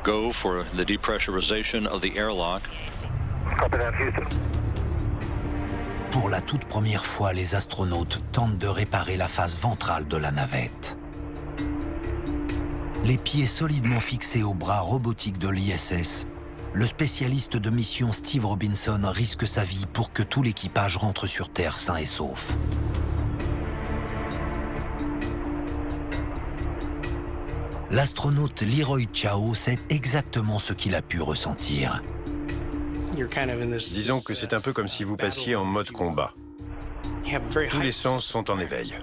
Go for the depressurization of the airlock. Copy that, Houston. Pour la toute première fois, les astronautes tentent de réparer la face ventrale de la navette. Les pieds solidement fixés aux bras robotiques de l'ISS, le spécialiste de mission Steve Robinson risque sa vie pour que tout l'équipage rentre sur Terre sain et sauf. L'astronaute Leroy Chiao sait exactement ce qu'il a pu ressentir. Disons que c'est un peu comme si vous passiez en mode combat. Tous les sens sont en éveil.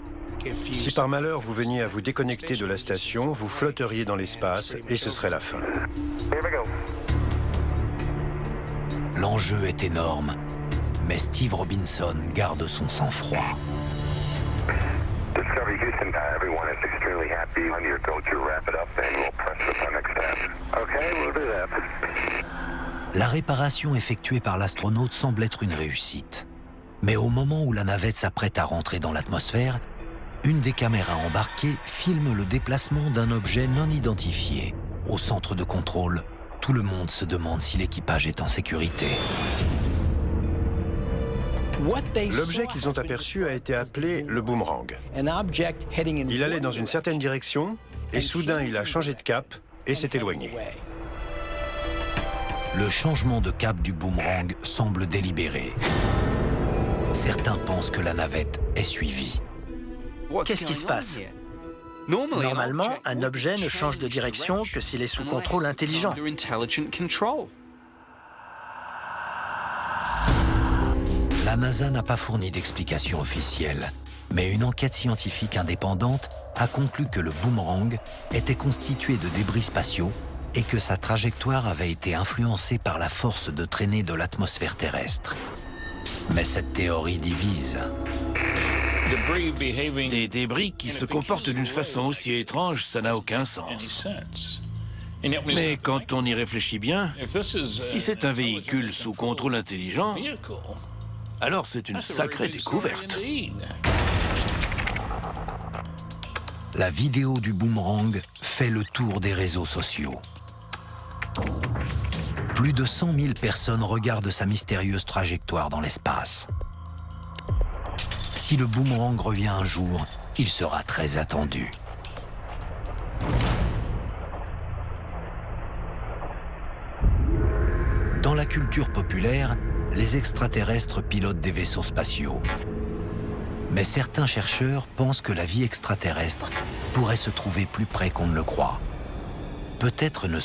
Si par malheur vous veniez à vous déconnecter de la station, vous flotteriez dans l'espace et ce serait la fin. Here we go. L'enjeu est énorme, mais Steve Robinson garde son sang-froid. Discovery Houston, everyone is extremely happy. On your go to wrap it up and we'll press the next step. Okay, we'll do that. La réparation effectuée par l'astronaute semble être une réussite. Mais au moment où la navette s'apprête à rentrer dans l'atmosphère, une des caméras embarquées filme le déplacement d'un objet non identifié. Au centre de contrôle, tout le monde se demande si l'équipage est en sécurité. L'objet qu'ils ont aperçu a été appelé le boomerang. Il allait dans une certaine direction et soudain il a changé de cap et s'est éloigné. Le changement de cap du boomerang semble délibéré. Certains pensent que la navette est suivie. Qu'est-ce qui se passe? Normalement, un objet ne change de direction que s'il est sous contrôle intelligent. La NASA n'a pas fourni d'explication officielle, mais une enquête scientifique indépendante a conclu que le boomerang était constitué de débris spatiaux et que sa trajectoire avait été influencée par la force de traînée de l'atmosphère terrestre. Mais cette théorie divise. Des débris qui se comportent d'une façon aussi étrange, ça n'a aucun sens. Mais quand on y réfléchit bien, si c'est un véhicule sous contrôle intelligent, alors c'est une sacrée découverte. La vidéo du boomerang fait le tour des réseaux sociaux. Plus de 100 000 personnes regardent sa mystérieuse trajectoire dans l'espace. Si le boomerang revient un jour, il sera très attendu. Dans la culture populaire, les extraterrestres pilotent des vaisseaux spatiaux. Mais certains chercheurs pensent que la vie extraterrestre pourrait se trouver plus près qu'on ne le croit. Peut-être ne